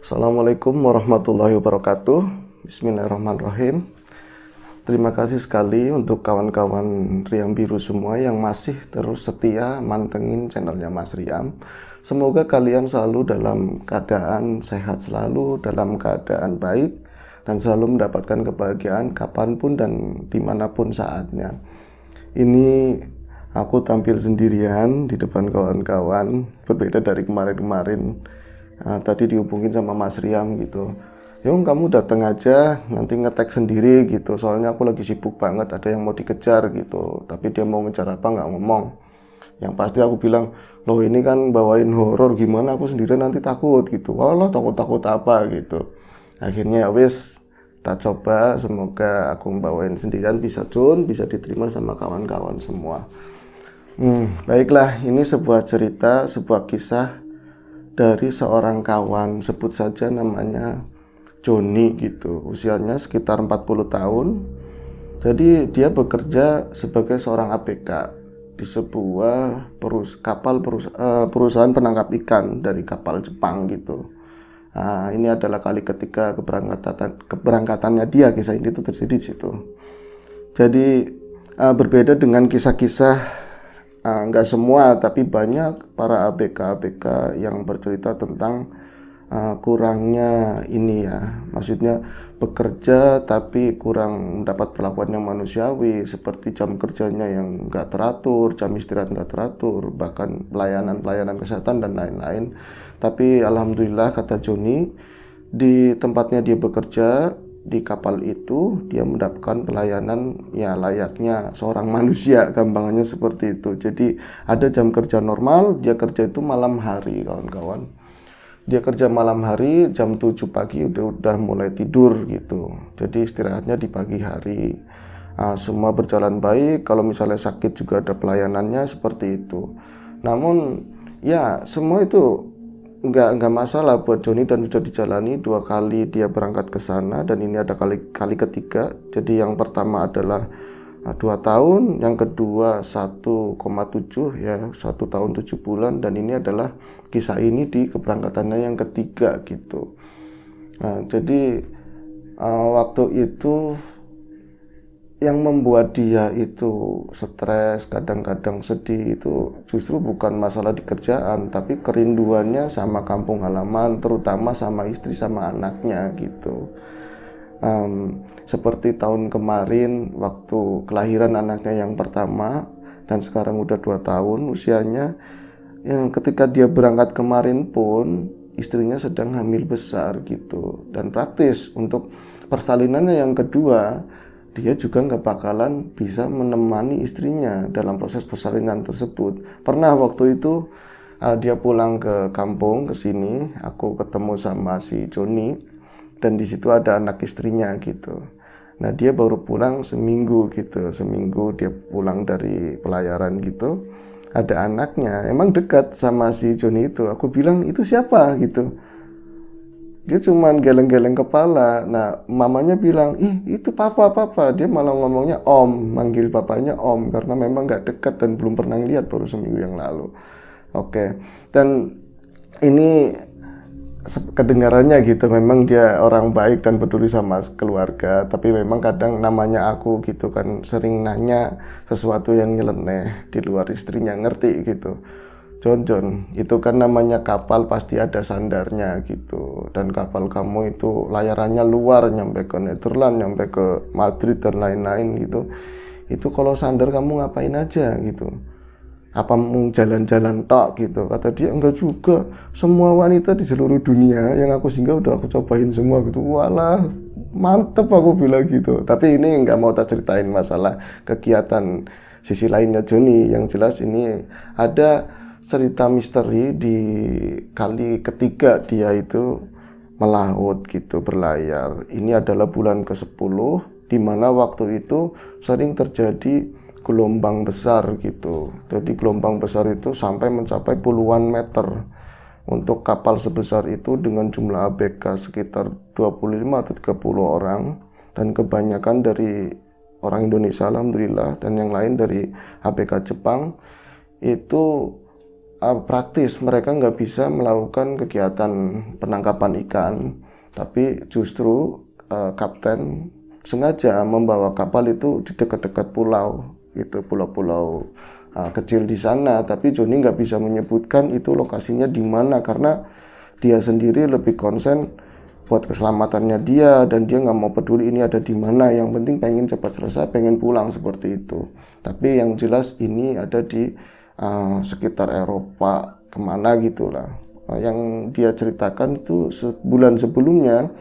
Assalamualaikum warahmatullahi wabarakatuh. Bismillahirrahmanirrahim. Terima kasih sekali untuk kawan-kawan Riam Biru semua yang masih terus setia mantengin channelnya Mas Riam. Semoga kalian selalu dalam keadaan sehat selalu, dalam keadaan baik, dan selalu mendapatkan kebahagiaan kapanpun dan dimanapun saatnya. Ini aku tampil sendirian di depan kawan-kawan, berbeda dari kemarin-kemarin. Tadi dihubungin sama Mas Riam gitu, Yung kamu datang aja nanti ngetek sendiri gitu, soalnya aku lagi sibuk banget, ada yang mau dikejar gitu. Tapi dia mau ngejar apa nggak ngomong. Yang pasti aku bilang, loh ini kan bawain horor, gimana aku sendirian nanti takut gitu. Walah, takut-takut apa gitu. Akhirnya ya wis, kita coba, semoga aku bawain sendirian bisa bisa diterima sama kawan-kawan semua. Baiklah, ini sebuah cerita, sebuah kisah dari seorang kawan, sebut saja namanya Joni gitu. Usianya sekitar 40 tahun. Jadi dia bekerja sebagai seorang ABK di sebuah perusahaan penangkap ikan dari kapal Jepang gitu. Ini adalah kali ketiga keberangkatannya dia. Kisah ini tuh terjadi di situ. Jadi berbeda dengan kisah-kisah, nggak semua tapi banyak para ABK yang bercerita tentang kurangnya ini ya, maksudnya bekerja tapi kurang mendapat perlakuan yang manusiawi, seperti jam kerjanya yang nggak teratur, jam istirahat nggak teratur, bahkan pelayanan kesehatan dan lain-lain. Tapi alhamdulillah, kata Joni, di tempatnya dia bekerja di kapal itu dia mendapatkan pelayanan ya layaknya seorang manusia, gampangannya seperti itu. Jadi ada jam kerja normal, dia kerja itu malam hari, kawan-kawan. Dia kerja malam hari jam 7 pagi udah mulai tidur gitu. Jadi istirahatnya di pagi hari. Semua berjalan baik, kalau misalnya sakit juga ada pelayanannya seperti itu. Namun ya semua itu nggak masalah buat Joni dan sudah dijalani 2 kali dia berangkat ke sana, dan ini ada kali ketiga. Jadi yang pertama adalah 2 tahun, yang kedua 1,7 ya, 1 tahun 7 bulan, dan ini adalah kisah ini di keberangkatannya yang ketiga gitu. Jadi waktu itu yang membuat dia itu stres, kadang-kadang sedih, itu justru bukan masalah di kerjaan, tapi kerinduannya sama kampung halaman, terutama sama istri sama anaknya gitu. Seperti tahun kemarin waktu kelahiran anaknya yang pertama, dan sekarang udah 2 tahun usianya. Yang ketika dia berangkat kemarin pun istrinya sedang hamil besar gitu, dan praktis untuk persalinannya yang kedua dia juga nggak bakalan bisa menemani istrinya dalam proses persalinan tersebut. Pernah waktu itu dia pulang ke kampung ke sini, aku ketemu sama si Joni, dan di situ ada anak istrinya gitu. Nah dia baru pulang seminggu gitu, seminggu dia pulang dari pelayaran gitu. Ada anaknya, emang dekat sama si Joni itu. Aku bilang, itu siapa gitu. Dia cuman geleng-geleng kepala. Nah mamanya bilang, ih itu papa. Dia malah ngomongnya om, manggil bapaknya om, karena memang gak dekat dan belum pernah lihat, baru seminggu yang lalu. Oke. Dan ini kedengarannya gitu, memang dia orang baik dan peduli sama keluarga. Tapi memang kadang namanya aku gitu kan, sering nanya sesuatu yang nyeleneh di luar istrinya, ngerti gitu. John, itu kan namanya kapal, pasti ada sandarnya gitu. Dan kapal kamu itu layarannya luar, nyampe ke Netherlands, nyampe ke Madrid dan lain-lain gitu. Itu kalau sandar kamu ngapain aja gitu? Apa mau jalan-jalan tok gitu? Kata dia, enggak juga. Semua wanita di seluruh dunia yang aku singgah udah aku cobain semua gitu. Walah, mantep, aku bilang gitu. Tapi ini nggak mau tak ceritain masalah kegiatan sisi lainnya Joni. Yang jelas ini ada cerita misteri di kali ketiga dia itu melaut gitu, berlayar. Ini adalah bulan ke-10, di mana waktu itu sering terjadi gelombang besar gitu. Jadi gelombang besar itu sampai mencapai puluhan meter. Untuk kapal sebesar itu dengan jumlah ABK sekitar 25 atau 30 orang, dan kebanyakan dari orang Indonesia alhamdulillah, dan yang lain dari ABK Jepang. Itu praktis, mereka nggak bisa melakukan kegiatan penangkapan ikan, tapi justru kapten sengaja membawa kapal itu di dekat-dekat pulau, itu pulau-pulau kecil di sana. Tapi Joni nggak bisa menyebutkan itu lokasinya di mana karena dia sendiri lebih konsen buat keselamatannya dia, dan dia nggak mau peduli ini ada di mana, yang penting pengen cepat selesai, pengen pulang seperti itu. Tapi yang jelas ini ada di sekitar Eropa kemana gitulah. Yang dia ceritakan itu sebulan sebelumnya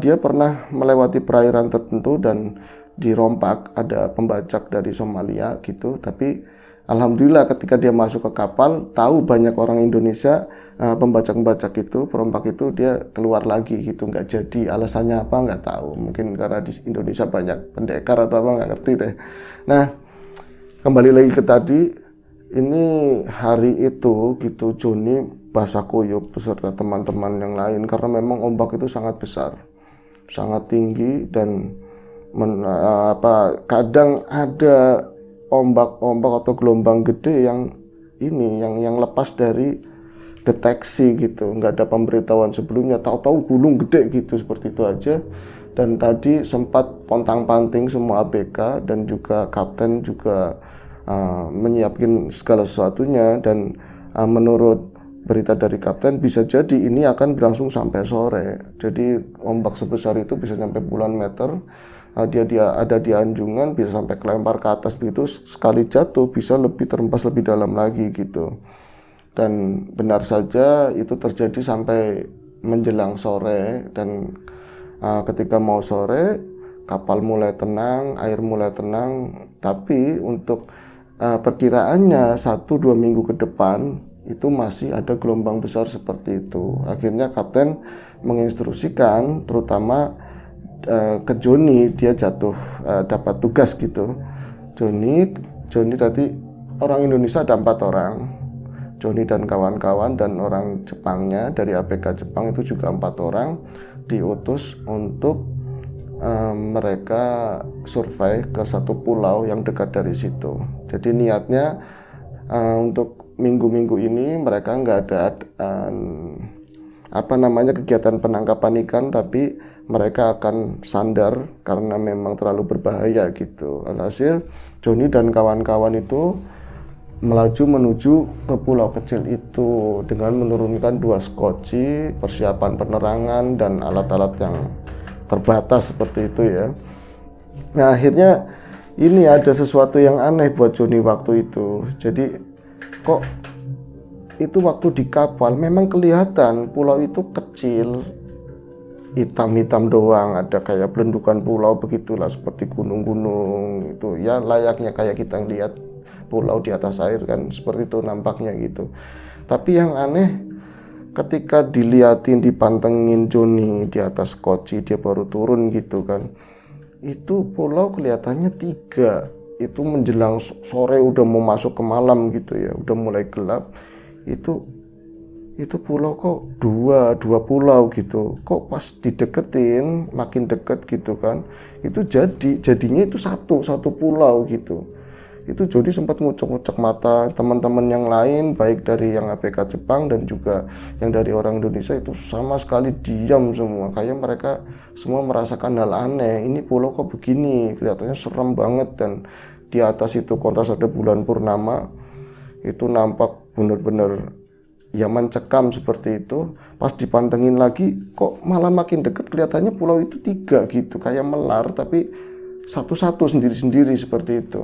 dia pernah melewati perairan tertentu dan dirompak ada pembajak dari Somalia gitu, tapi alhamdulillah ketika dia masuk ke kapal tahu banyak orang Indonesia, pembajak-pembajak itu, perompak itu, dia keluar lagi gitu, nggak jadi. Alasannya apa nggak tahu, mungkin karena di Indonesia banyak pendekar atau apa, nggak ngerti deh. Nah, kembali lagi ke tadi, ini hari itu gitu Joni basah kuyup beserta teman-teman yang lain karena memang ombak itu sangat besar, sangat tinggi, dan kadang ada ombak-ombak atau gelombang gede yang lepas dari deteksi gitu, nggak ada pemberitahuan sebelumnya, tahu-tahu gulung gede gitu, seperti itu aja. Dan tadi sempat pontang-panting semua ABK dan juga kapten juga menyiapkan segala sesuatunya, dan menurut berita dari kapten bisa jadi ini akan berlangsung sampai sore. Jadi ombak sebesar itu bisa sampai puluhan meter. Dia ada di anjungan, bisa sampai kelempar ke atas begitu, sekali jatuh bisa lebih terhempas lebih dalam lagi gitu. Dan benar saja itu terjadi sampai menjelang sore, dan ketika mau sore kapal mulai tenang, air mulai tenang, tapi untuk perkiraannya 1-2 minggu ke depan itu masih ada gelombang besar seperti itu. Akhirnya kapten menginstruksikan terutama ke Joni, dia jatuh dapat tugas gitu. Joni tadi orang Indonesia ada 4 orang, Joni dan kawan-kawan, dan orang Jepangnya dari ABK Jepang itu juga 4 orang diutus untuk mereka survei ke satu pulau yang dekat dari situ. Jadi niatnya untuk minggu-minggu ini mereka nggak ada kegiatan penangkapan ikan, tapi mereka akan sandar karena memang terlalu berbahaya gitu. Alhasil Joni dan kawan-kawan itu melaju menuju ke pulau kecil itu dengan menurunkan 2 skoci, persiapan penerangan, dan alat-alat yang terbatas seperti itu ya. Nah, akhirnya ini ada sesuatu yang aneh buat Joni waktu itu. Jadi kok itu waktu di kapal memang kelihatan pulau itu kecil, hitam-hitam doang, ada kayak belundukan pulau begitulah, seperti gunung-gunung itu ya, layaknya kayak kita lihat pulau di atas air kan, seperti itu nampaknya gitu. Tapi yang aneh ketika diliatin, dipantengin Joni di atas koci, dia baru turun gitu kan, itu pulau kelihatannya 3, itu menjelang sore udah mau masuk ke malam gitu ya, udah mulai gelap. Itu pulau kok dua pulau gitu, kok pas dideketin makin deket gitu kan, itu jadinya itu satu pulau gitu. Itu Joni sempat ngucek-ngucek mata. Teman-teman yang lain baik dari yang ABK Jepang dan juga yang dari orang Indonesia itu sama sekali diam semua, kayak mereka semua merasakan hal aneh. Ini pulau kok begini, kelihatannya serem banget, dan di atas itu kontas ada bulan purnama, itu nampak benar-benar ya mencekam seperti itu. Pas dipantengin lagi kok malah makin deket, kelihatannya pulau itu 3 gitu, kayak melar tapi satu-satu sendiri-sendiri seperti itu.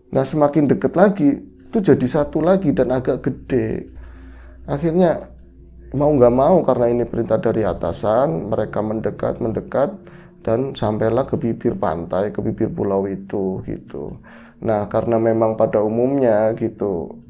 Nah, semakin deket lagi itu jadi satu lagi dan agak gede. Akhirnya mau nggak mau karena ini perintah dari atasan, mereka mendekat dan sampailah ke bibir pantai, ke bibir pulau itu gitu. Nah, karena memang pada umumnya gitu,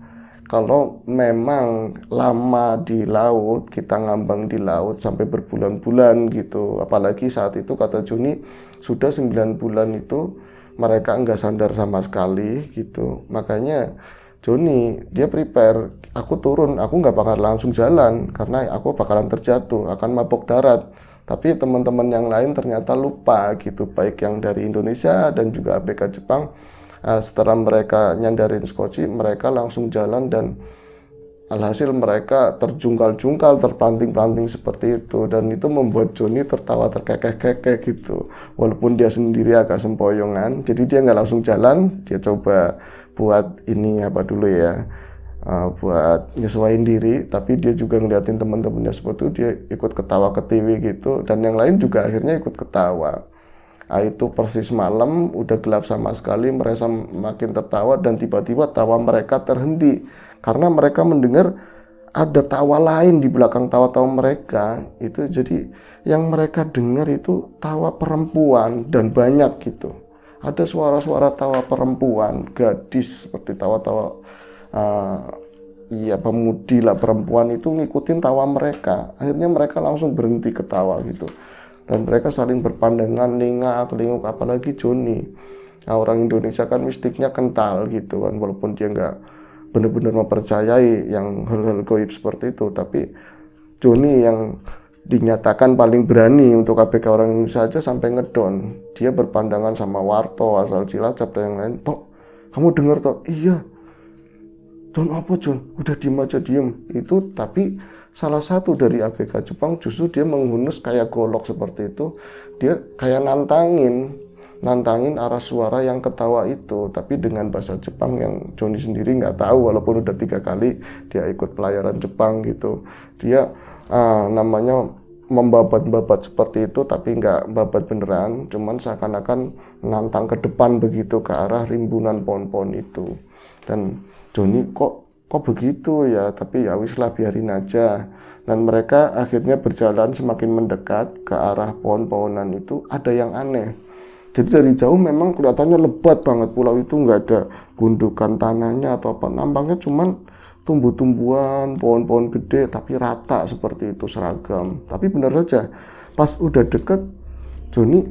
kalau memang lama di laut, kita ngambang di laut sampai berbulan-bulan gitu, apalagi saat itu kata Joni sudah 9 bulan itu mereka nggak sandar sama sekali gitu. Makanya Joni dia prepare, aku turun, aku nggak bakal langsung jalan karena aku bakalan terjatuh, akan mabok darat. Tapi teman-teman yang lain ternyata lupa gitu, baik yang dari Indonesia dan juga ABK Jepang. Setelah mereka nyandarin skoci, mereka langsung jalan dan Alhasil mereka terjungkal-jungkal, terpelanting-pelanting seperti itu, dan itu membuat Joni tertawa terkekeh-kekeh gitu. Walaupun dia sendiri agak sempoyongan, jadi dia nggak langsung jalan, dia coba buat ini apa dulu ya, buat nyesuaiin diri, tapi dia juga ngeliatin teman-temannya seperti itu, dia ikut ketawa ketiwi gitu, dan yang lain juga akhirnya ikut ketawa. Nah, itu persis malam, udah gelap sama sekali, mereka makin tertawa dan tiba-tiba tawa mereka terhenti karena mereka mendengar ada tawa lain di belakang tawa-tawa mereka. Itu jadi yang mereka dengar itu tawa perempuan dan banyak gitu. Ada suara-suara tawa perempuan, gadis seperti tawa-tawa pemudi lah, perempuan itu ngikutin tawa mereka. Akhirnya mereka langsung berhenti ketawa gitu. Dan mereka saling berpandangan, lingak-linguk, apalagi Joni. Nah, orang Indonesia kan mistiknya kental gitu kan, walaupun dia nggak benar-benar mempercayai yang hal-hal gaib seperti itu, tapi Joni yang dinyatakan paling berani untuk ABK orang Indonesia aja sampai ngedon. Dia berpandangan sama Warto, asal Cilacap dan yang lain. Tok, kamu dengar toh? Iya. John apa John? Udah diem aja, diem. Itu tapi salah satu dari ABK Jepang justru dia menghunus kayak golok seperti itu. Dia kayak nantangin arah suara yang ketawa itu, tapi dengan bahasa Jepang yang Joni sendiri nggak tahu, walaupun udah 3 kali dia ikut pelayaran Jepang gitu. Dia namanya membabat-babat seperti itu, tapi nggak babat beneran, cuman seakan-akan nantang ke depan begitu ke arah rimbunan pohon-pohon itu. Dan Joni kok begitu ya, tapi ya wis lah, biarin aja. Dan mereka akhirnya berjalan semakin mendekat ke arah pohon-pohonan itu. Ada yang aneh, jadi dari jauh memang kelihatannya lebat banget pulau itu, nggak ada gundukan tanahnya atau apa, nampaknya cuman tumbuh-tumbuhan, pohon-pohon gede tapi rata seperti itu, seragam. Tapi benar saja pas udah deket, Joni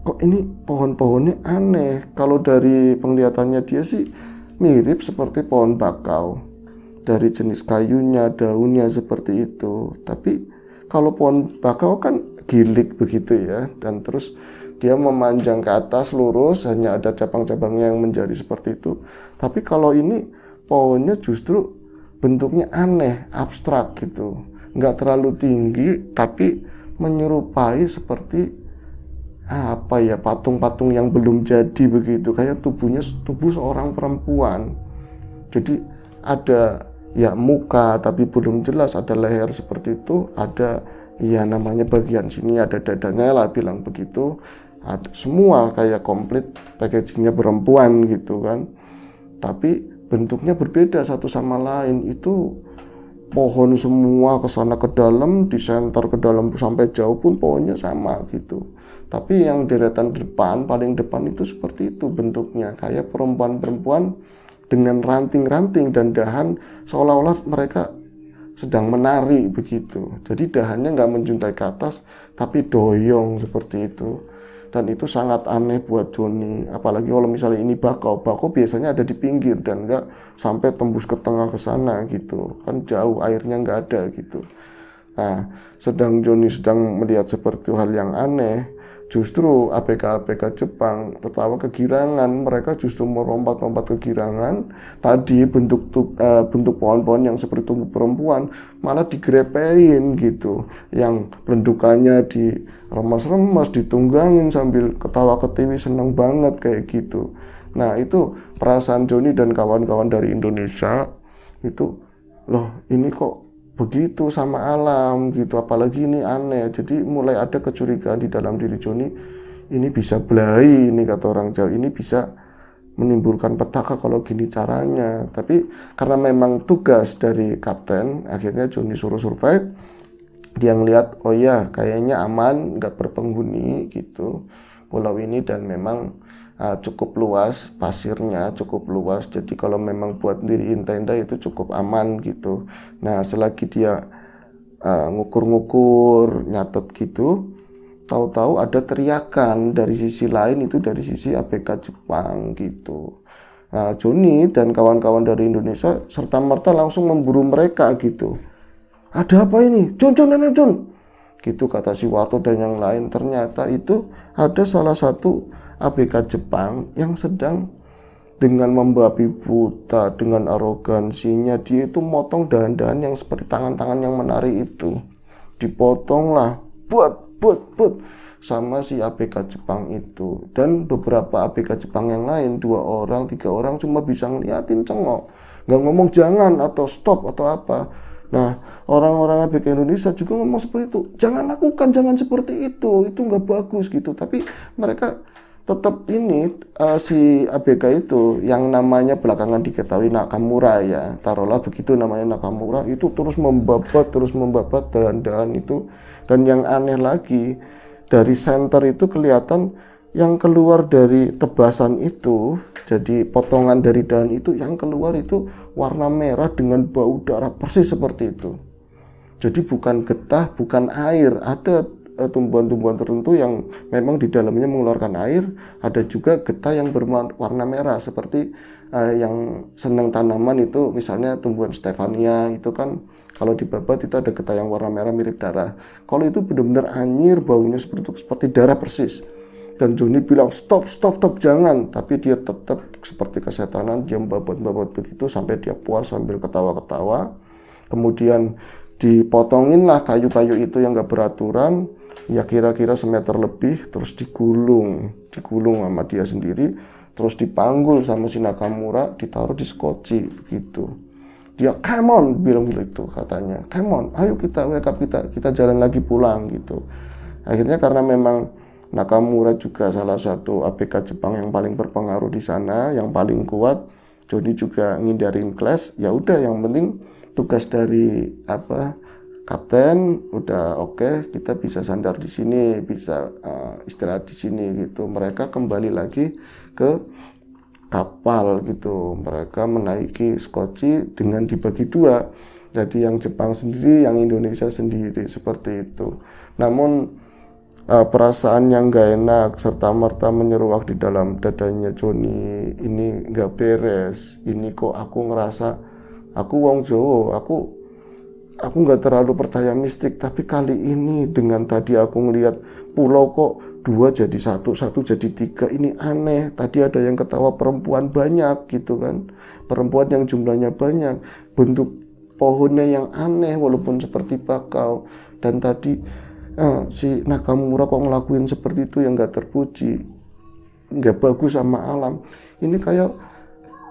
kok ini pohon-pohonnya aneh. Kalau dari penglihatannya dia sih mirip seperti pohon bakau, dari jenis kayunya, daunnya seperti itu. Tapi kalau pohon bakau kan gilik begitu ya, dan terus dia memanjang ke atas lurus, hanya ada cabang-cabangnya yang menjadi seperti itu. Tapi kalau ini pohonnya justru bentuknya aneh, abstrak gitu, nggak terlalu tinggi tapi menyerupai seperti apa ya, patung-patung yang belum jadi begitu, kayak tubuh seorang perempuan. Jadi ada ya muka tapi belum jelas, ada leher seperti itu, ada ya namanya bagian sini ada dadanya lah, bilang begitu. Ada semua kayak komplit packagingnya perempuan gitu kan, tapi bentuknya berbeda satu sama lain. Itu pohon semua, kesana ke dalam, di center ke dalam sampai jauh pun pohonnya sama gitu. Tapi yang deretan depan, paling depan itu seperti itu bentuknya, kayak perempuan-perempuan dengan ranting-ranting dan dahan, seolah-olah mereka sedang menari begitu. Jadi dahannya nggak menjuntai ke atas, tapi doyong seperti itu. Dan itu sangat aneh buat Joni, apalagi kalau misalnya ini bakau biasanya ada di pinggir dan nggak sampai tembus ke tengah ke sana gitu, kan jauh, airnya nggak ada gitu. Nah, sedang Joni sedang melihat seperti hal yang aneh, justru ABK-ABK Jepang tertawa kegirangan. Mereka justru merompat-lompat kegirangan. Tadi bentuk pohon-pohon yang seperti tubuh perempuan malah digrepein gitu, yang bentukannya diremas-remas, ditunggangin sambil ketawa ketiwi, seneng banget kayak gitu. Nah, itu perasaan Joni dan kawan-kawan dari Indonesia itu, loh ini kok begitu sama alam gitu, apalagi ini aneh. Jadi mulai ada kecurigaan di dalam diri Joni, ini bisa belai, ini kata orang Jawa, ini bisa menimbulkan petaka kalau gini caranya. Tapi karena memang tugas dari kapten, akhirnya Joni suruh survive. Dia ngeliat, oh ya kayaknya aman, nggak berpenghuni gitu pulau ini, dan memang cukup luas, pasirnya cukup luas, jadi kalau memang buat diriin tenda itu cukup aman gitu. Nah, selagi dia ngukur-ngukur, nyatet gitu, tahu-tahu ada teriakan dari sisi lain, itu dari sisi ABK Jepang gitu. Nah, Joni dan kawan-kawan dari Indonesia serta-merta langsung memburu mereka gitu. Ada apa ini? John, gitu kata si Warto dan yang lain. Ternyata itu ada salah satu ABK Jepang yang sedang dengan membabi buta, dengan arogansinya dia itu motong dahan-dahan yang seperti tangan-tangan yang menari itu. Dipotong lah, buat sama si ABK Jepang itu. Dan beberapa ABK Jepang yang lain, 2 orang, 3 orang cuma bisa ngeliatin cengok, nggak ngomong jangan atau stop atau apa. Nah, orang-orang ABK Indonesia juga ngomong seperti itu, jangan lakukan, jangan seperti itu nggak bagus gitu. Tapi mereka tetap ini, si ABK itu yang namanya belakangan diketahui Nakamura ya, taruhlah begitu namanya Nakamura, itu terus membabat dahan-dahan itu. Dan yang aneh lagi, dari center itu kelihatan yang keluar dari tebasan itu, jadi potongan dari dahan itu yang keluar itu warna merah dengan bau darah persis seperti itu. Jadi bukan getah, bukan air, ada tumbuhan-tumbuhan tertentu yang memang di dalamnya mengeluarkan air, ada juga getah yang berwarna merah seperti yang senang tanaman itu, misalnya tumbuhan Stevania itu kan kalau dibabat itu ada getah yang warna merah mirip darah. Kalau itu benar-benar anyir, baunya seperti darah persis. Dan Joni bilang stop jangan, tapi dia tetap seperti kesetanan, dia membabat begitu sampai dia puas sambil ketawa-ketawa. Kemudian dipotongin lah kayu-kayu itu yang gak beraturan, ya kira-kira semeter lebih, terus digulung sama dia sendiri, terus dipanggul sama si Nakamura, ditaruh di skoci begitu. Dia come on, bilang gitu katanya, come on, ayo kita wake up, kita jalan lagi pulang gitu. Akhirnya karena memang Nakamura juga salah satu ABK Jepang yang paling berpengaruh di sana, yang paling kuat, Joni juga ngindarin clash. Ya udah, yang penting tugas dari kapten udah oke, kita bisa sandar di sini, bisa istirahat di sini gitu. Mereka kembali lagi ke kapal gitu. Mereka menaiki skoci dengan dibagi 2. Jadi yang Jepang sendiri, yang Indonesia sendiri, seperti itu. Namun perasaan yang gak enak serta merta menyeruak di dalam dadanya Joni, ini gak beres. Ini kok aku ngerasa, aku wong Jawa, aku gak terlalu percaya mistik, tapi kali ini dengan tadi aku ngelihat pulau kok 2 jadi 1 jadi 3, ini aneh. Tadi ada yang ketawa perempuan banyak gitu kan, perempuan yang jumlahnya banyak, bentuk pohonnya yang aneh walaupun seperti bakau. Dan tadi si Nakamura kok ngelakuin seperti itu yang gak terpuji, gak bagus sama alam. Ini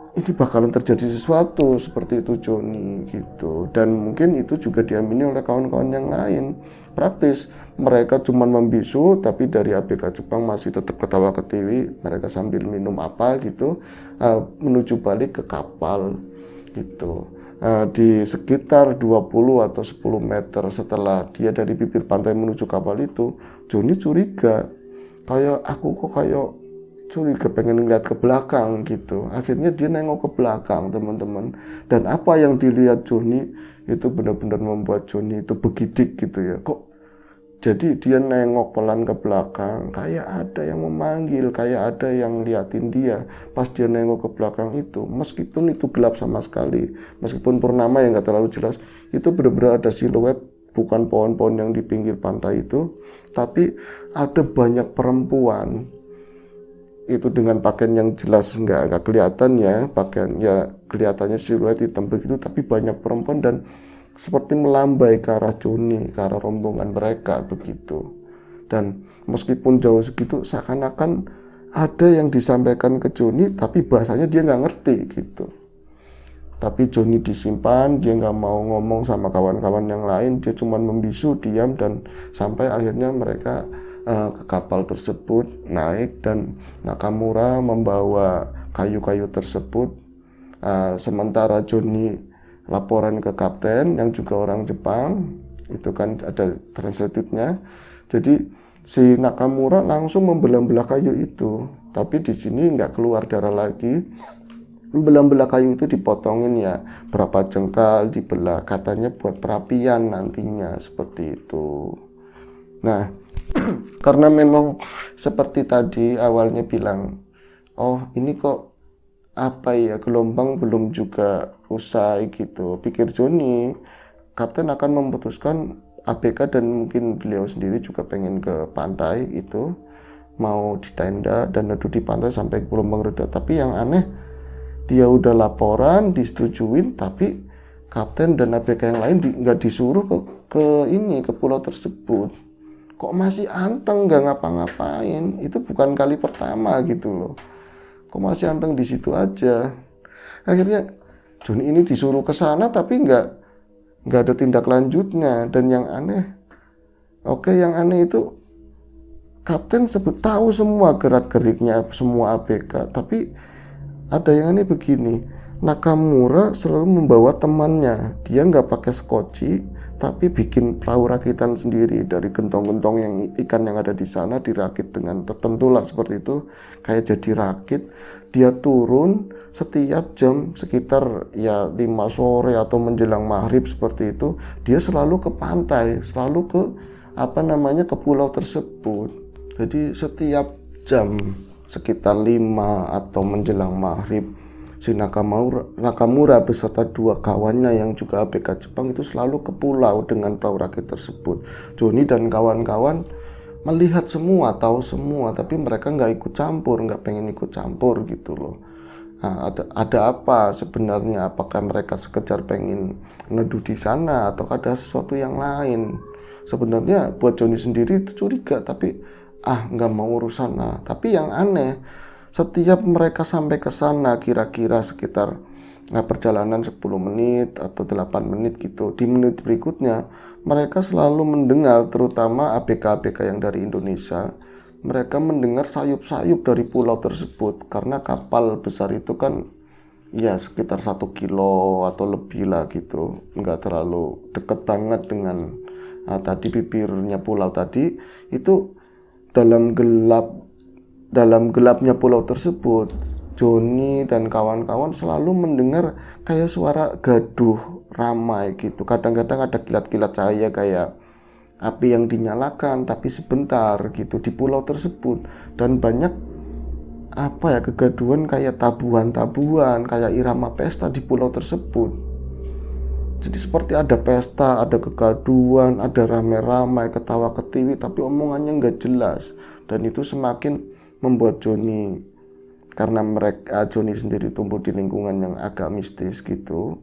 ini bakalan terjadi sesuatu seperti itu Joni gitu. Dan mungkin itu juga diamini oleh kawan-kawan yang lain. Praktis mereka cuma membisu, tapi dari ABK Jepang masih tetap ketawa ketiwi. Mereka sambil minum apa gitu, menuju balik ke kapal gitu. Di sekitar 20 atau 10 meter setelah dia dari bibir pantai menuju kapal itu, Joni curiga, aku kayak curiga, pengen ngeliat ke belakang gitu. Akhirnya dia nengok ke belakang, teman-teman, dan apa yang dilihat Joni itu benar-benar membuat Joni itu begidik gitu ya. Jadi dia nengok pelan ke belakang, kayak ada yang memanggil, kayak ada yang liatin dia. Pas dia nengok ke belakang itu, meskipun itu gelap sama sekali, meskipun purnama yang gak terlalu jelas, itu benar-benar ada siluet, bukan pohon-pohon yang di pinggir pantai itu, tapi ada banyak perempuan. Itu dengan pakaian yang jelas nggak kelihatan ya, pakaian ya kelihatannya siluet hitam begitu, tapi banyak perempuan dan seperti melambai ke arah Joni, ke arah rombongan mereka begitu. Dan meskipun jauh segitu, seakan-akan ada yang disampaikan ke Joni, tapi bahasanya dia nggak ngerti gitu. Tapi Joni disimpan, dia nggak mau ngomong sama kawan-kawan yang lain, dia cuma membisu, diam, dan sampai akhirnya mereka ke kapal tersebut naik, dan Nakamura membawa kayu-kayu tersebut. Sementara Joni laporan ke kapten yang juga orang Jepang, itu kan ada translated-nya. Jadi si Nakamura langsung membelah-belah kayu itu, tapi di sini nggak keluar darah lagi. Belah-belah kayu itu dipotongin ya, berapa jengkal dibelah, katanya buat perapian nantinya, seperti itu. Nah, karena memang seperti tadi awalnya bilang, oh ini kok gelombang belum juga usai gitu, pikir Joni, kapten akan memutuskan ABK dan mungkin beliau sendiri juga pengen ke pantai itu, mau di tenda dan neduh di pantai sampai gelombang reda. Tapi yang aneh, dia udah laporan disetujuin, tapi kapten dan ABK yang lain nggak disuruh ke pulau tersebut. Kok masih anteng nggak ngapa-ngapain? Itu bukan kali pertama gitu loh. Kok masih anteng di situ aja? Akhirnya Joni ini disuruh ke sana tapi nggak ada tindak lanjutnya. Dan yang aneh, yang aneh itu kapten sebut tahu semua gerak-geriknya semua ABK, tapi ada yang aneh begini, Nakamura selalu membawa temannya. Dia nggak pakai skoci, tapi bikin perahu rakitan sendiri dari gentong-gentong ikan yang ada di sana, dirakit dengan tertentu lah seperti itu, kayak jadi rakit. Dia turun setiap jam sekitar 5 sore atau menjelang maghrib seperti itu. Dia selalu ke pantai, selalu ke ke pulau tersebut. Jadi setiap jam sekitar 5 atau menjelang maghrib, si Nakamura beserta 2 kawannya yang juga ABK Jepang itu selalu ke pulau dengan perahu rakit tersebut. Joni dan kawan-kawan melihat semua, tahu semua, tapi mereka nggak pengen ikut campur gitu loh. Nah, ada apa sebenarnya? Apakah mereka sekedar pengen neduh di sana atau ada sesuatu yang lain? Sebenarnya buat Joni sendiri itu curiga, tapi nggak mau urusan. Tapi yang aneh, setiap mereka sampai ke sana kira-kira sekitar perjalanan 10 menit atau 8 menit gitu, di menit berikutnya mereka selalu mendengar, terutama ABK-ABK yang dari Indonesia, mereka mendengar sayup-sayup dari pulau tersebut. Karena kapal besar itu kan sekitar 1 kilo atau lebih lah gitu, nggak terlalu deket banget dengan tadi bibirnya pulau tadi. Itu dalam gelapnya pulau tersebut, Joni dan kawan-kawan selalu mendengar kayak suara gaduh ramai gitu. Kadang-kadang ada kilat-kilat cahaya kayak api yang dinyalakan tapi sebentar gitu di pulau tersebut. Dan banyak kegaduhan kayak tabuhan-tabuhan, kayak irama pesta di pulau tersebut. Jadi seperti ada pesta, ada kegaduhan, ada rame-ramai, ketawa ketiwi, tapi omongannya nggak jelas. Dan itu semakin membuat Joni, karena Joni sendiri tumbuh di lingkungan yang agak mistis gitu,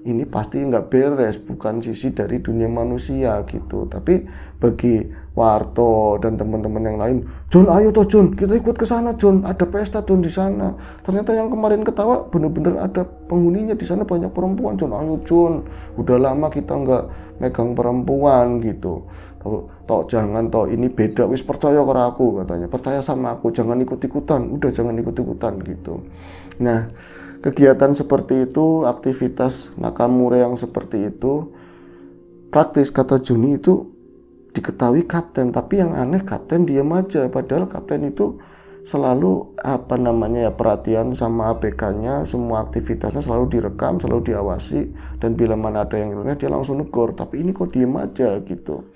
ini pasti nggak beres, bukan sisi dari dunia manusia gitu. Tapi bagi Warto dan teman-teman yang lain, Jon ayo toh Jon, kita ikut ke sana Jon, ada pesta Jon di sana. Ternyata yang kemarin ketawa bener-bener ada penghuninya di sana, banyak perempuan. Jon ayo Jon, udah lama kita nggak megang perempuan gitu. Jangan ini beda, wis percaya ke aku katanya, percaya sama aku, jangan ikut-ikutan, udah jangan ikut-ikutan gitu. Nah, kegiatan seperti itu, aktivitas Nakamura yang seperti itu, praktis kata Joni itu diketahui kapten. Tapi yang aneh kapten diam aja, padahal kapten itu selalu perhatian sama ABK-nya, semua aktivitasnya selalu direkam, selalu diawasi, dan bila mana ada yang aneh dia langsung negur. Tapi ini kok diam aja gitu.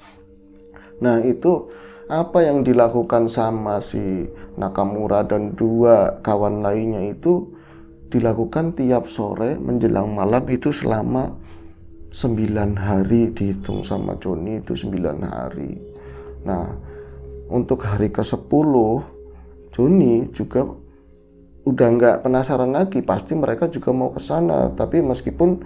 Nah, itu apa yang dilakukan sama si Nakamura dan 2 kawan lainnya itu dilakukan tiap sore menjelang malam itu selama 9 hari, dihitung sama Joni itu 9 hari. Nah, untuk hari ke-10 Joni juga udah nggak penasaran lagi, pasti mereka juga mau ke sana. Tapi meskipun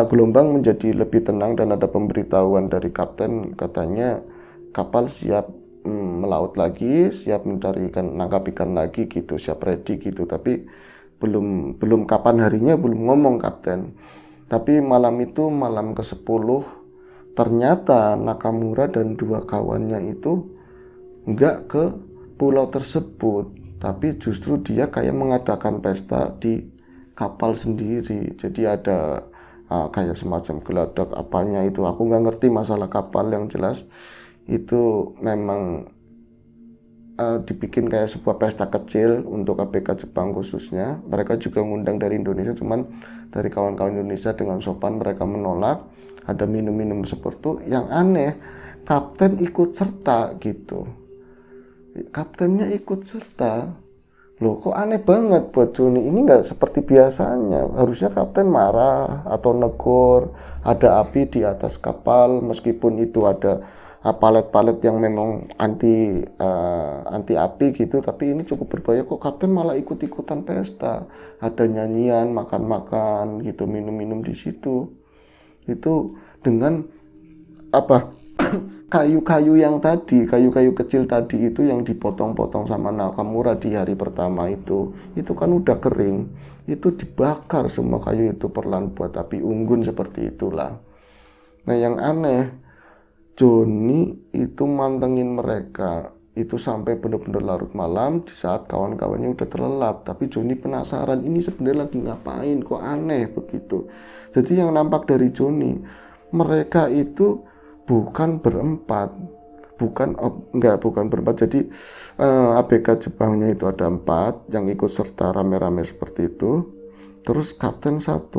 gelombang menjadi lebih tenang dan ada pemberitahuan dari kapten, katanya kapal siap melaut lagi, siap mencari ikan, nangkap ikan lagi gitu, siap ready gitu. Tapi belum kapan harinya belum ngomong kapten. Tapi malam itu, malam ke-10, ternyata Nakamura dan 2 kawannya itu nggak ke pulau tersebut, tapi justru dia kayak mengadakan pesta di kapal sendiri. Jadi ada kayak semacam geladak apanya itu, aku nggak ngerti masalah kapal. Yang jelas itu memang dibikin kayak sebuah pesta kecil untuk ABK Jepang khususnya. Mereka juga ngundang dari Indonesia, cuman dari kawan-kawan Indonesia dengan sopan mereka menolak. Ada minum-minum seperti itu. Yang aneh, kapten ikut serta gitu. Kaptennya ikut serta. Loh, kok aneh banget buat Joni. Ini nggak seperti biasanya. Harusnya kapten marah atau negur. Ada api di atas kapal, meskipun itu ada palet-palet yang memang anti api gitu, tapi ini cukup berbahaya kok. Kapten malah ikut-ikutan pesta, ada nyanyian, makan-makan gitu, minum-minum di situ. Itu dengan apa kayu-kayu kecil tadi itu yang dipotong-potong sama Nakamura di hari pertama itu kan udah kering, itu dibakar semua kayu itu perlahan buat api unggun seperti itulah. Nah yang aneh, Joni itu mantengin mereka itu sampai benar-benar larut malam di saat kawan-kawannya udah terlelap, tapi Joni penasaran ini sebenarnya lagi ngapain, kok aneh begitu. Jadi yang nampak dari Joni, mereka itu bukan berempat, bukan berempat. Jadi ABK Jepangnya itu ada 4 yang ikut serta rame-rame seperti itu, terus kapten 1.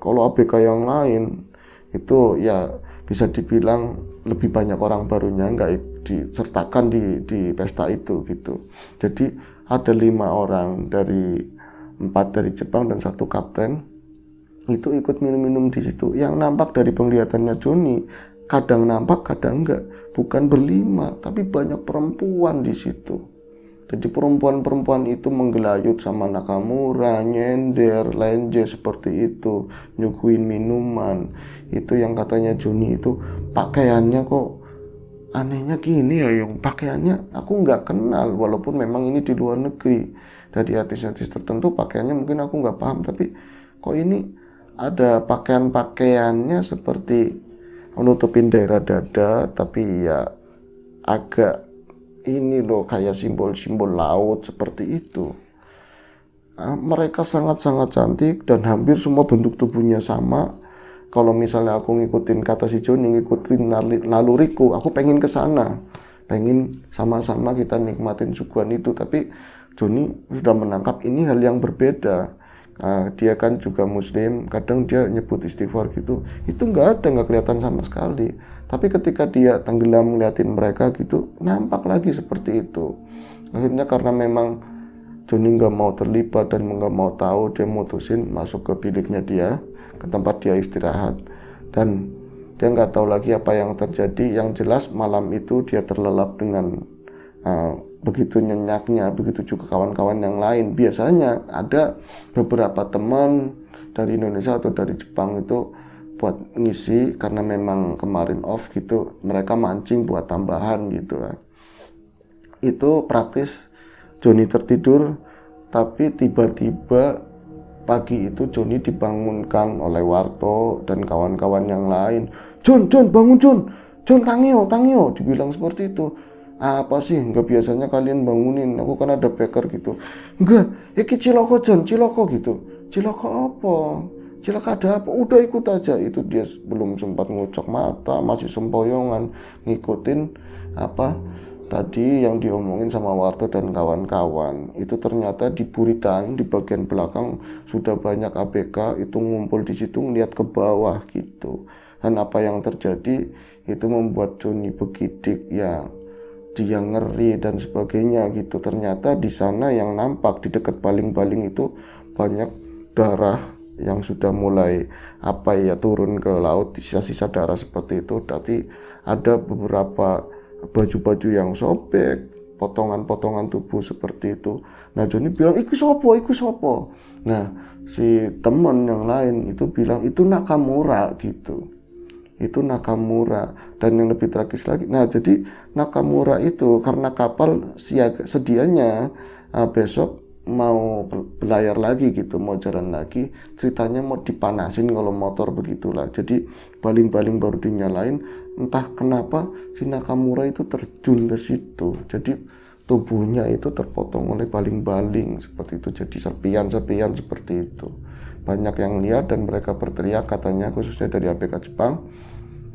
Kalau ABK yang lain itu ya bisa dibilang lebih banyak orang barunya nggak disertakan di pesta itu gitu. Jadi ada 5 orang, dari 4 dari Jepang dan 1 kapten itu ikut minum-minum di situ. Yang nampak dari penglihatannya Joni, kadang nampak kadang enggak, bukan berlima tapi banyak perempuan di situ. Jadi perempuan-perempuan itu menggelayut sama Nakamura, nyender, lenje seperti itu, nyuguhin minuman. Itu yang katanya Joni itu pakaiannya kok anehnya gini ya, yang pakaiannya aku nggak kenal, walaupun memang ini di luar negeri. Dari artis-artis tertentu pakaiannya mungkin aku nggak paham, tapi kok ini ada pakaian-pakaiannya seperti menutupin daerah dada, tapi ya agak ini loh, kayak simbol-simbol laut seperti itu. Mereka sangat-sangat cantik dan hampir semua bentuk tubuhnya sama. Kalau misalnya aku ngikutin kata si Joni, ngikutin naluriku, aku pengen ke sana, pengen sama-sama kita nikmatin suguhan itu. Tapi Joni sudah menangkap ini hal yang berbeda. Dia kan juga muslim, kadang dia nyebut istighfar gitu, itu nggak kelihatan sama sekali. Tapi ketika dia tenggelam ngeliatin mereka gitu, nampak lagi seperti itu. Akhirnya karena memang Joni nggak mau terlibat dan nggak mau tahu, dia mutusin masuk ke biliknya dia, ke tempat dia istirahat, dan dia nggak tahu lagi apa yang terjadi. Yang jelas malam itu dia terlelap dengan begitu nyenyaknya, begitu juga kawan-kawan yang lain. Biasanya ada beberapa teman dari Indonesia atau dari Jepang itu buat ngisi, karena memang kemarin off gitu, mereka mancing buat tambahan gitu lah. Itu praktis Joni tertidur, tapi tiba-tiba pagi itu Joni dibangunkan oleh Warto dan kawan-kawan yang lain. Jon bangun Jon, tangio, dibilang seperti itu. Apa sih, nggak biasanya kalian bangunin aku, kan ada beker gitu. Enggak, iki ciloko Jon, ciloko gitu. Ciloko apa? Cilaka ada apa? Udah ikut aja. Itu dia belum sempat ngucek mata, masih sempoyongan ngikutin apa tadi yang diomongin sama Warto dan kawan-kawan. Itu ternyata di Buritan, di bagian belakang sudah banyak ABK itu ngumpul di situ ngeliat ke bawah gitu. Dan apa yang terjadi itu membuat Joni begidik ya, dia ngeri dan sebagainya gitu. Ternyata di sana yang nampak di dekat baling-baling itu banyak darah yang sudah mulai turun ke laut, sisa-sisa darah seperti itu. Tapi ada beberapa baju-baju yang sobek, potongan-potongan tubuh seperti itu. Nah Joni bilang iku sopo. Nah si teman yang lain itu bilang itu Nakamura gitu, itu Nakamura. Dan yang lebih tragis lagi, nah jadi Nakamura itu karena kapal sedianya besok mau belayar lagi gitu, mau jalan lagi, ceritanya mau dipanasin kalau motor begitulah. Jadi baling-baling baru dinyalain, entah kenapa si Nakamura itu terjun ke situ, jadi tubuhnya itu terpotong oleh baling-baling seperti itu, jadi serpian-serpian seperti itu. Banyak yang lihat dan mereka berteriak, katanya khususnya dari ABK Jepang.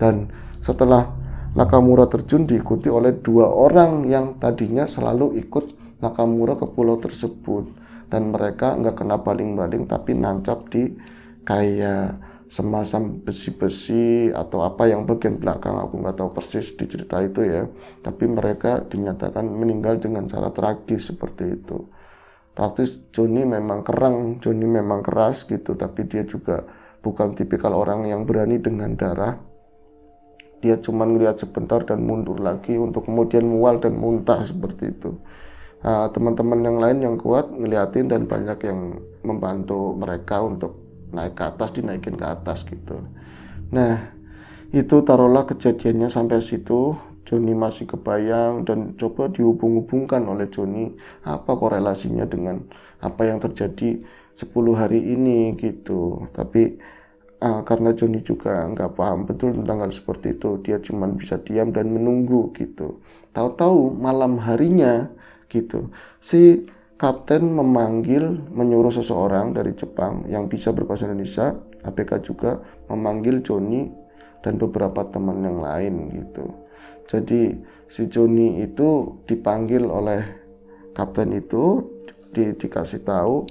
Dan setelah Nakamura terjun diikuti oleh 2 orang yang tadinya selalu ikut Nakamura ke pulau tersebut, dan mereka nggak kena baling-baling tapi nancap di kayak semacam besi-besi atau apa yang bagian belakang, aku nggak tahu persis di cerita itu ya, tapi mereka dinyatakan meninggal dengan cara tragis seperti itu. Praktis Joni memang keras gitu, tapi dia juga bukan tipikal orang yang berani dengan darah. Dia cuma ngeliat sebentar dan mundur lagi untuk kemudian mual dan muntah seperti itu. Nah, teman-teman yang lain yang kuat ngeliatin dan banyak yang membantu mereka untuk naik ke atas, dinaikin ke atas gitu. Nah, itu taruhlah kejadiannya sampai situ. Joni masih kebayang dan coba dihubung-hubungkan oleh Joni apa korelasinya dengan apa yang terjadi 10 hari ini gitu. Tapi karena Joni juga nggak paham betul tentang hal seperti itu, dia cuma bisa diam dan menunggu gitu. Tahu-tahu malam harinya gitu, si kapten menyuruh seseorang dari Jepang yang bisa berbahasa Indonesia, ABK juga, memanggil Joni dan beberapa teman yang lain gitu. Jadi si Joni itu dipanggil oleh kapten itu, dikasih tahu,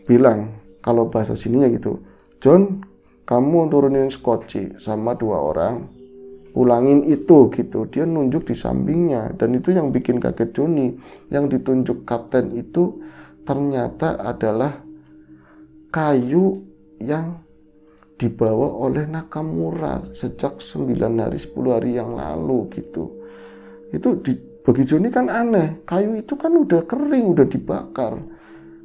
bilang kalau bahasa sininya gitu, John, kamu turunin skoci sama 2 orang, ulangin itu gitu. Dia nunjuk di sampingnya, dan itu yang bikin kaget Joni. Yang ditunjuk kapten itu ternyata adalah kayu yang dibawa oleh Nakamura sejak 9 hari 10 hari yang lalu gitu. Itu bagi Joni kan aneh, kayu itu kan udah kering, udah dibakar,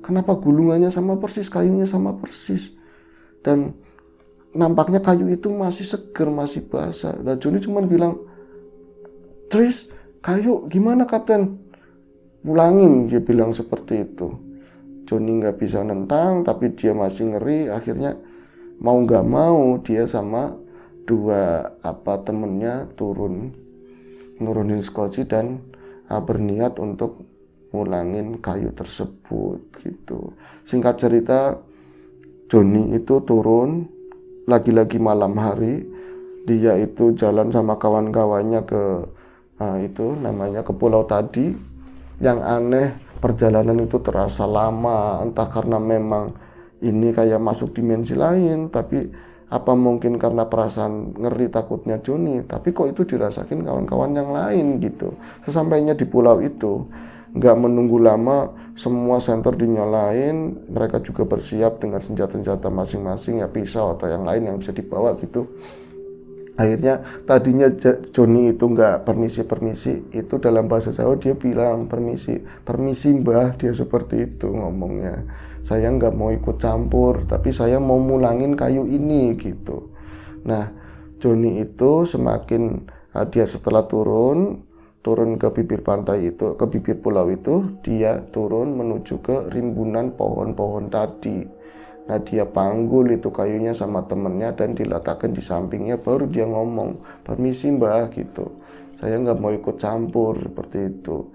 kenapa gulungannya sama persis, kayunya sama persis, dan nampaknya kayu itu masih seger, masih basah. Nah, Joni cuma bilang, Tris, kayu gimana kapten? Pulangin, dia bilang seperti itu. Joni nggak bisa nentang, tapi dia masih ngeri. Akhirnya mau nggak mau dia sama 2 temennya nurunin skoci dan berniat untuk ngulangin kayu tersebut gitu. Singkat cerita, Joni itu turun lagi-lagi malam hari. Dia itu jalan sama kawan-kawannya ke ke pulau tadi. Yang aneh, perjalanan itu terasa lama, entah karena memang ini kayak masuk dimensi lain, tapi apa mungkin karena perasaan ngeri takutnya Joni, tapi kok itu dirasakin kawan-kawan yang lain gitu. Sesampainya di pulau itu, nggak menunggu lama, semua senter dinyalain, mereka juga bersiap dengan senjata-senjata masing-masing, ya pisau atau yang lain yang bisa dibawa gitu. Akhirnya tadinya Joni itu nggak permisi, itu dalam bahasa Jawa dia bilang permisi mbah, dia seperti itu ngomongnya. Saya nggak mau ikut campur, tapi saya mau mulangin kayu ini gitu. Nah, Joni itu semakin dia setelah turun ke bibir pantai itu, ke bibir pulau itu, dia turun menuju ke rimbunan pohon-pohon tadi. Nah, dia panggul itu kayunya sama temennya dan diletakkan di sampingnya, baru dia ngomong, permisi mbah gitu, saya nggak mau ikut campur, seperti itu.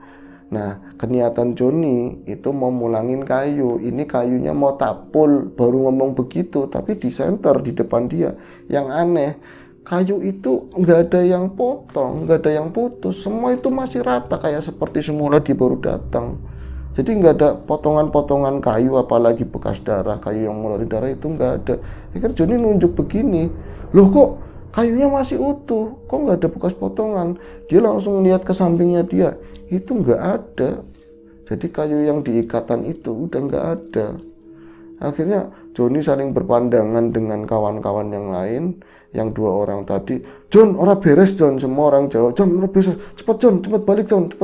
Nah, keniatan Joni itu mau mulangin kayu, ini kayunya mau tapul, baru ngomong begitu, tapi di center di depan dia. Yang aneh, kayu itu nggak ada yang potong, nggak ada yang putus, semua itu masih rata kayak seperti semula dia baru datang. Jadi nggak ada potongan-potongan kayu, apalagi bekas darah, kayu yang mengeluarkan darah itu nggak ada. Akhirnya Joni nunjuk begini, loh kok kayunya masih utuh, kok nggak ada bekas potongan? Dia langsung lihat ke sampingnya dia, itu nggak ada. Jadi kayu yang diikatan itu udah nggak ada. Akhirnya Joni saling berpandangan dengan kawan-kawan yang lain, yang 2 orang tadi. John, ora beres John, semua orang jawab, John, ora beres, cepet John, cepet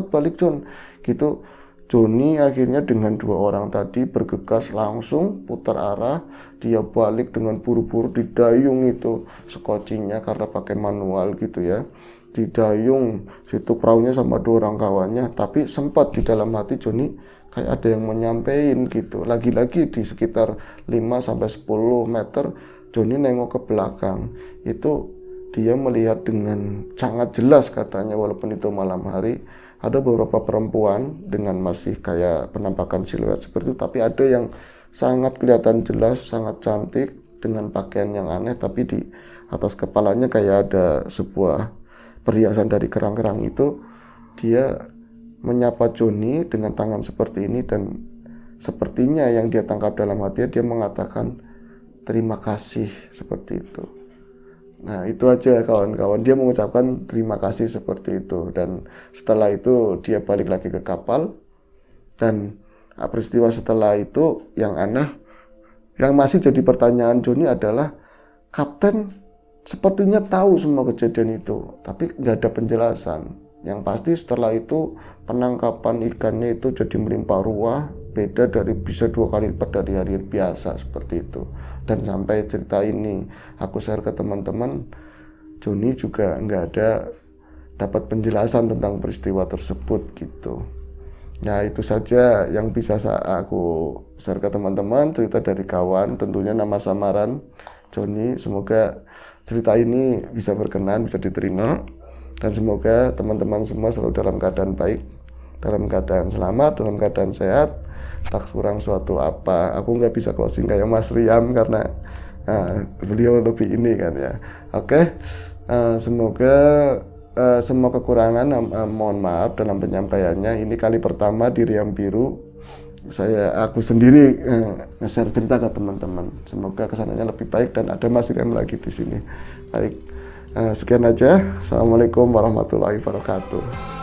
balik John, gitu. Joni akhirnya dengan 2 orang tadi bergegas langsung putar arah, dia balik dengan buru-buru, didayung itu skocinya karena pakai manual gitu ya, didayung situ perahunya sama 2 orang kawannya. Tapi sempat di dalam hati Joni kayak ada yang menyampaikan gitu. Lagi-lagi di sekitar 5-10 meter Joni nengok ke belakang, itu dia melihat dengan sangat jelas katanya, walaupun itu malam hari, ada beberapa perempuan dengan masih kayak penampakan siluet seperti itu, tapi ada yang sangat kelihatan jelas, sangat cantik dengan pakaian yang aneh, tapi di atas kepalanya kayak ada sebuah perhiasan dari kerang-kerang itu. Dia menyapa Joni dengan tangan seperti ini, dan sepertinya yang dia tangkap dalam hati, dia mengatakan terima kasih, seperti itu. Nah, itu aja kawan-kawan, dia mengucapkan terima kasih seperti itu. Dan setelah itu dia balik lagi ke kapal. Dan peristiwa setelah itu yang aneh, yang masih jadi pertanyaan Joni adalah, kapten sepertinya tahu semua kejadian itu, tapi nggak ada penjelasan. Yang pasti setelah itu penangkapan ikannya itu jadi melimpah ruah, beda dari bisa 2 kali lipat dari hari biasa seperti itu. Dan sampai cerita ini aku share ke teman-teman, Joni juga nggak ada dapat penjelasan tentang peristiwa tersebut gitu. Nah, itu saja yang bisa aku share ke teman-teman, cerita dari kawan, tentunya nama samaran Joni. Semoga cerita ini bisa berkenan, bisa diterima, dan semoga teman-teman semua selalu dalam keadaan baik, dalam keadaan selamat, dalam keadaan sehat, tak kurang suatu apa. Aku nggak bisa closing kayak Mas Riam karena beliau lebih ini kan ya. Oke, semoga semua kekurangan mohon maaf dalam penyampaiannya. Ini kali pertama di Riam Biru aku sendiri nge-share cerita ke teman-teman. Semoga kesananya lebih baik dan ada Mas Riam lagi di sini. Baik, sekian aja. Assalamualaikum warahmatullahi wabarakatuh.